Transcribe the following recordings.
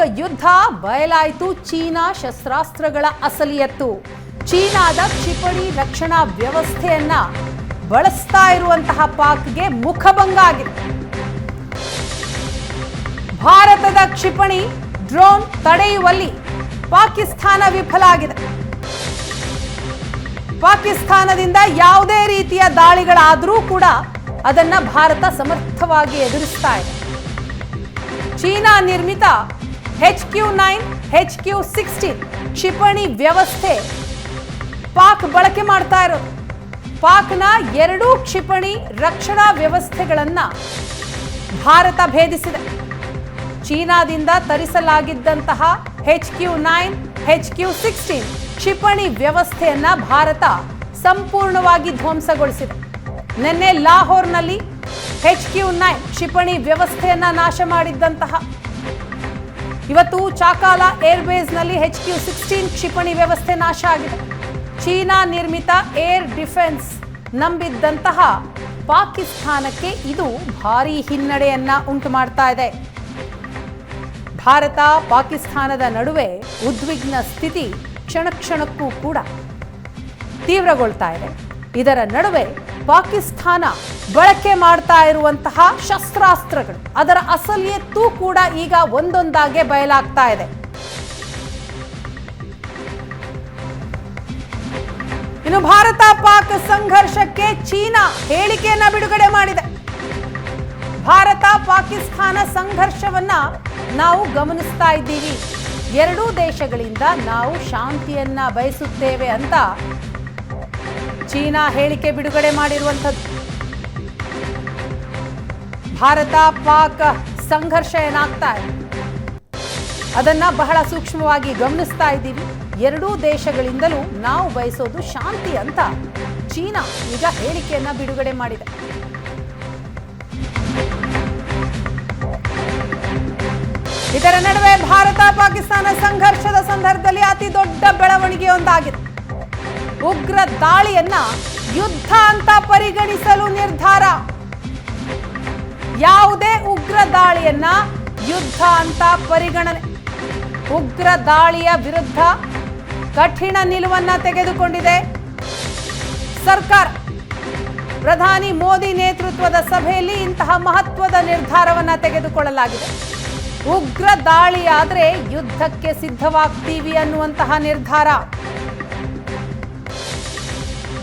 ಪಾಕ್ ಯುದ್ಧ ಬಯಲಾಯಿತು ಚೀನಾ ಶಸ್ತ್ರಾಸ್ತ್ರಗಳ ಅಸಲಿಯತ್ತು. ಚೀನಾದ ಕ್ಷಿಪಣಿ ರಕ್ಷಣಾ ವ್ಯವಸ್ಥೆಯನ್ನ ಬಳಸ್ತಾ ಇರುವಂತಹ ಪಾಕ್ಗೆ ಮುಖಭಂಗ ಆಗಿದೆ. ಭಾರತದ ಕ್ಷಿಪಣಿ ಡ್ರೋನ್ ತಡೆಯುವಲ್ಲಿ ಪಾಕಿಸ್ತಾನ ವಿಫಲ ಆಗಿದೆ. ಪಾಕಿಸ್ತಾನದಿಂದ ಯಾವುದೇ ರೀತಿಯ ದಾಳಿಗಳಾದರೂ ಕೂಡ ಅದನ್ನ ಭಾರತ ಸಮರ್ಥವಾಗಿ ಎದುರಿಸ್ತಾ ಇದೆ. ಚೀನಾ ನಿರ್ಮಿತ HQ-9, HQ-16 ಕ್ಷಿಪಣಿ ವ್ಯವಸ್ಥೆ ಪಾಕ್ ಬಳಕೆ ಮಾಡ್ತಾ ಇರೋದು. ಪಾಕ್ನ 2 ಕ್ಷಿಪಣಿ ರಕ್ಷಣಾ ವ್ಯವಸ್ಥೆಗಳನ್ನ ಭಾರತ ಭೇದಿಸಿದೆ. ಚೀನಾದಿಂದ ತರಿಸಲಾಗಿದ್ದಂತಹ HQ-9, HQ-16 ಕ್ಷಿಪಣಿ ವ್ಯವಸ್ಥೆಯನ್ನ ಭಾರತ ಸಂಪೂರ್ಣವಾಗಿ ಧ್ವಂಸಗೊಳಿಸಿದೆ. ನಿನ್ನೆ ಲಾಹೋರ್ನಲ್ಲಿ HQ-9 ಕ್ಷಿಪಣಿ ವ್ಯವಸ್ಥೆಯನ್ನ ನಾಶ ಮಾಡಿದ್ದಂತಹ, ಇವತ್ತು ಚಾಕಾಲ ಏರ್ಬೇಸ್ನಲ್ಲಿ HQ-16 ಕ್ಷಿಪಣಿ ವ್ಯವಸ್ಥೆ ನಾಶ ಆಗಿದೆ. ಚೀನಾ ನಿರ್ಮಿತ ಏರ್ ಡಿಫೆನ್ಸ್ ನಂಬಿದ್ದಂತಹ ಪಾಕಿಸ್ತಾನಕ್ಕೆ ಇದು ಭಾರೀ ಹಿನ್ನಡೆಯನ್ನ ಉಂಟು ಮಾಡ್ತಾ ಇದೆ. ಭಾರತ ಪಾಕಿಸ್ತಾನದ ನಡುವೆ ಉದ್ವಿಗ್ನ ಸ್ಥಿತಿ ಕ್ಷಣ ಕ್ಷಣಕ್ಕೂ ಕೂಡ ತೀವ್ರಗೊಳ್ತಾ ಇದೆ. ಇದರ ನಡುವೆ ಪಾಕಿಸ್ತಾನ ಬಳಕೆ ಮಾಡ್ತಾ ಇರುವಂತಹ ಶಸ್ತ್ರಾಸ್ತ್ರಗಳು, ಅದರ ಅಸಲಿಯತ್ತೂ ಕೂಡ ಈಗ ಒಂದೊಂದಾಗೆ ಬಯಲಾಗ್ತಾ ಇದೆ. ಇನ್ನು ಭಾರತ ಪಾಕ್ ಸಂಘರ್ಷಕ್ಕೆ ಚೀನಾ ಹೇಳಿಕೆಯನ್ನ ಬಿಡುಗಡೆ ಮಾಡಿದೆ. ಭಾರತ ಪಾಕಿಸ್ತಾನ ಸಂಘರ್ಷವನ್ನ ನಾವು ಗಮನಿಸ್ತಾ ಇದ್ದೀವಿ. 2 ದೇಶಗಳಿಂದ ನಾವು ಶಾಂತಿಯನ್ನ ಬಯಸುತ್ತೇವೆ ಅಂತ ಚೀನಾ ಹೇಳಿಕೆ ಬಿಡುಗಡೆ ಮಾಡಿರುವಂಥದ್ದು. ಭಾರತ ಪಾಕ್ ಸಂಘರ್ಷ ಏನಾಗ್ತಾ ಇದೆ ಅದನ್ನ ಬಹಳ ಸೂಕ್ಷ್ಮವಾಗಿ ಗಮನಿಸ್ತಾ ಇದ್ದೀವಿ. 2 ದೇಶಗಳಿಂದಲೂ ನಾವು ಬಯಸೋದು ಶಾಂತಿ ಅಂತ ಚೀನಾ ಈಗ ಹೇಳಿಕೆಯನ್ನ ಬಿಡುಗಡೆ ಮಾಡಿದೆ. ಇದರ ನಡುವೆ ಭಾರತ ಪಾಕಿಸ್ತಾನ ಸಂಘರ್ಷದ ಸಂದರ್ಭದಲ್ಲಿ ಅತಿ ದೊಡ್ಡ ಬೆಳವಣಿಗೆಯೊಂದಾಗಿದೆ. ಉಗ್ರ ದಾಳಿಯನ್ನ ಯುದ್ಧ ಅಂತ ಪರಿಗಣಿಸಲು ನಿರ್ಧಾರ. ಯಾವುದೇ ಉಗ್ರ ದಾಳಿಯನ್ನ ಯುದ್ಧ ಅಂತ ಪರಿಗಣನೆ. ಉಗ್ರ ದಾಳಿಯ ವಿರುದ್ಧ ಕಠಿಣ ನಿಲುವನ್ನ ತೆಗೆದುಕೊಂಡಿದೆ ಸರ್ಕಾರ. ಪ್ರಧಾನಿ ಮೋದಿ ನೇತೃತ್ವದ ಸಭೆಯಲ್ಲಿ ಇಂತಹ ಮಹತ್ವದ ನಿರ್ಧಾರವನ್ನ ತೆಗೆದುಕೊಳ್ಳಲಾಗಿದೆ. ಉಗ್ರ ದಾಳಿಯಾದ್ರೆ ಯುದ್ಧಕ್ಕೆ ಸಿದ್ಧವಾಗ್ತೀವಿ ಅನ್ನುವಂತಹ ನಿರ್ಧಾರ.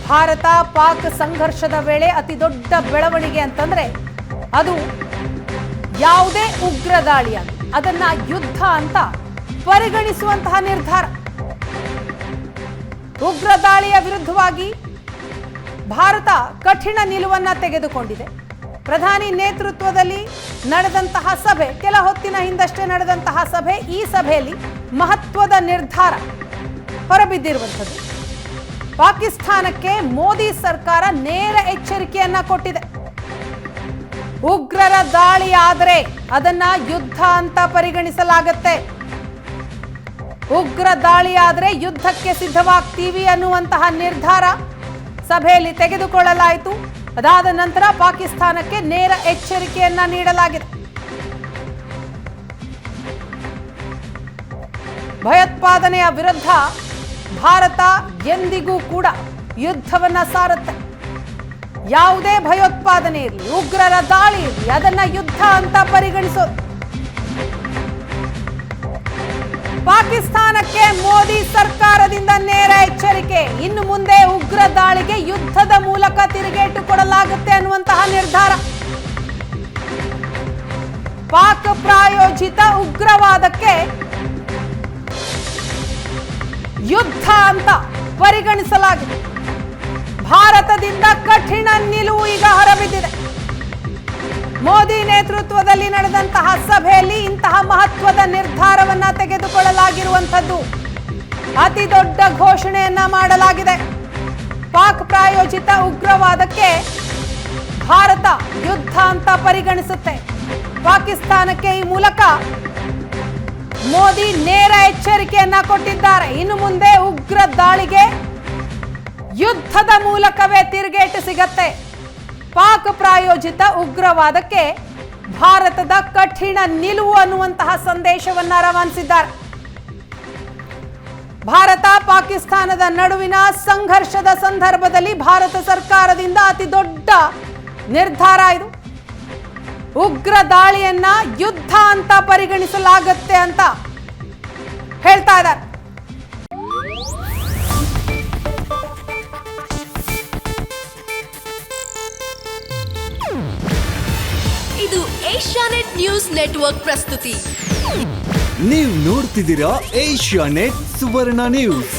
ಭಾರತ ಪಾಕ್ ಸಂಘರ್ಷದ ವೇಳೆ ಅತಿ ದೊಡ್ಡ ಬೆಳವಣಿಗೆ ಅಂತಂದ್ರೆ ಅದು ಯಾವುದೇ ಉಗ್ರ ದಾಳಿಯಾಗಿ ಅದನ್ನ ಯುದ್ಧ ಅಂತ ಪರಿಗಣಿಸುವಂತಹ ನಿರ್ಧಾರ. ಉಗ್ರ ದಾಳಿಯ ವಿರುದ್ಧವಾಗಿ ಭಾರತ ಕಠಿಣ ನಿಲುವನ್ನ ತೆಗೆದುಕೊಂಡಿದೆ. ಪ್ರಧಾನಿ ನೇತೃತ್ವದಲ್ಲಿ ನಡೆದಂತಹ ಸಭೆ, ಕೆಲ ಹೊತ್ತಿನ ಹಿಂದಷ್ಟೇ ನಡೆದಂತಹ ಸಭೆ, ಈ ಸಭೆಯಲ್ಲಿ ಮಹತ್ವದ ನಿರ್ಧಾರ ಹೊರಬಿದ್ದಿರುವಂಥದ್ದು. ಪಾಕಿಸ್ತಾನಕ್ಕೆ ಮೋದಿ ಸರ್ಕಾರ ನೇರ ಎಚ್ಚರಿಕೆಯನ್ನ ಕೊಟ್ಟಿದೆ. ಉಗ್ರರ ದಾಳಿ ಆದರೆ ಅದನ್ನ ಯುದ್ಧ ಅಂತ ಪರಿಗಣಿಸಲಾಗುತ್ತೆ. ಉಗ್ರ ದಾಳಿ ಆದರೆ ಯುದ್ಧಕ್ಕೆ ಸಿದ್ಧವಾಗ್ತೀವಿ ಅನ್ನುವಂತಹ ನಿರ್ಧಾರ ಸಭೆಯಲ್ಲಿ ತೆಗೆದುಕೊಳ್ಳಲಾಯಿತು. ಅದಾದ ನಂತರ ಪಾಕಿಸ್ತಾನಕ್ಕೆ ನೇರ ಎಚ್ಚರಿಕೆಯನ್ನ ನೀಡಲಾಗಿದೆ. ಭಯೋತ್ಪಾದನೆಯ ವಿರುದ್ಧ ಭಾರತ ಎಂದಿಗೂ ಕೂಡ ಯುದ್ಧವನ್ನ ಸಾರುತ್ತೆ. ಯಾವುದೇ ಭಯೋತ್ಪಾದನೆ ಇರಲಿ, ಉಗ್ರರ ದಾಳಿ ಇರಲಿ, ಅದನ್ನ ಯುದ್ಧ ಅಂತ ಪರಿಗಣಿಸೋದು. ಪಾಕಿಸ್ತಾನಕ್ಕೆ ಮೋದಿ ಸರ್ಕಾರದಿಂದ ನೇರ ಎಚ್ಚರಿಕೆ. ಇನ್ನು ಮುಂದೆ ಉಗ್ರ ದಾಳಿಗೆ ಯುದ್ಧದ ಮೂಲಕ ತಿರುಗೇಟು ಕೊಡಲಾಗುತ್ತೆ ಅನ್ನುವಂತಹ ನಿರ್ಧಾರ. ಪಾಕ್ ಪ್ರಾಯೋಜಿತ ಉಗ್ರವಾದಕ್ಕೆ ಯುದ್ಧ ಅಂತ ಪರಿಗಣಿಸಲಾಗಿದೆ. ಭಾರತದಿಂದ ಕಠಿಣ ನಿಲುವು ಈಗ ಹೊರಬಿದ್ದಿದೆ. ಮೋದಿ ನೇತೃತ್ವದಲ್ಲಿ ನಡೆದಂತಹ ಸಭೆಯಲ್ಲಿ ಇಂತಹ ಮಹತ್ವದ ನಿರ್ಧಾರವನ್ನ ತೆಗೆದುಕೊಳ್ಳಲಾಗಿರುವಂಥದ್ದು. ಅತಿ ದೊಡ್ಡ ಘೋಷಣೆಯನ್ನ ಮಾಡಲಾಗಿದೆ. ಪಾಕ್ ಪ್ರಾಯೋಜಿತ ಉಗ್ರವಾದಕ್ಕೆ ಭಾರತ ಯುದ್ಧ ಅಂತ ಪರಿಗಣಿಸುತ್ತೆ. ಪಾಕಿಸ್ತಾನಕ್ಕೆ ಈ ಮೂಲಕ ಮೋದಿ ನೇರ ಎಚ್ಚರಿಕೆಯನ್ನ ಕೊಟ್ಟಿದ್ದಾರೆ. ಇನ್ನು ಮುಂದೆ ಉಗ್ರ ದಾಳಿಗೆ ಯುದ್ಧದ ಮೂಲಕವೇ ತಿರುಗೇಟು ಸಿಗತ್ತೆ. ಪಾಕ್ ಪ್ರಾಯೋಜಿತ ಉಗ್ರವಾದಕ್ಕೆ ಭಾರತದ ಕಠಿಣ ನಿಲುವು ಅನ್ನುವಂತಹ ಸಂದೇಶವನ್ನ ರವಾನಿಸಿದ್ದಾರೆ. ಭಾರತ ಪಾಕಿಸ್ತಾನದ ನಡುವಿನ ಸಂಘರ್ಷದ ಸಂದರ್ಭದಲ್ಲಿ ಭಾರತ ಸರ್ಕಾರದಿಂದ ಅತಿ ದೊಡ್ಡ ನಿರ್ಧಾರ ಇದು. ಉಗ್ರ ದಾಳಿಯನ್ನ ಯುದ್ಧ ಅಂತ ಪರಿಗಣಿಸಲಾಗುತ್ತೆ ಅಂತ ಹೇಳ್ತಾ ಇದ್ದಾರೆ. ಇದು ಏಷ್ಯಾನೆಟ್ ನ್ಯೂಸ್ ನೆಟ್ವರ್ಕ್ ಪ್ರಸ್ತುತಿ. ನೀವು ನೋಡ್ತಿದ್ದೀರಾ ಏಷ್ಯಾನೆಟ್ ಸುವರ್ಣ ನ್ಯೂಸ್.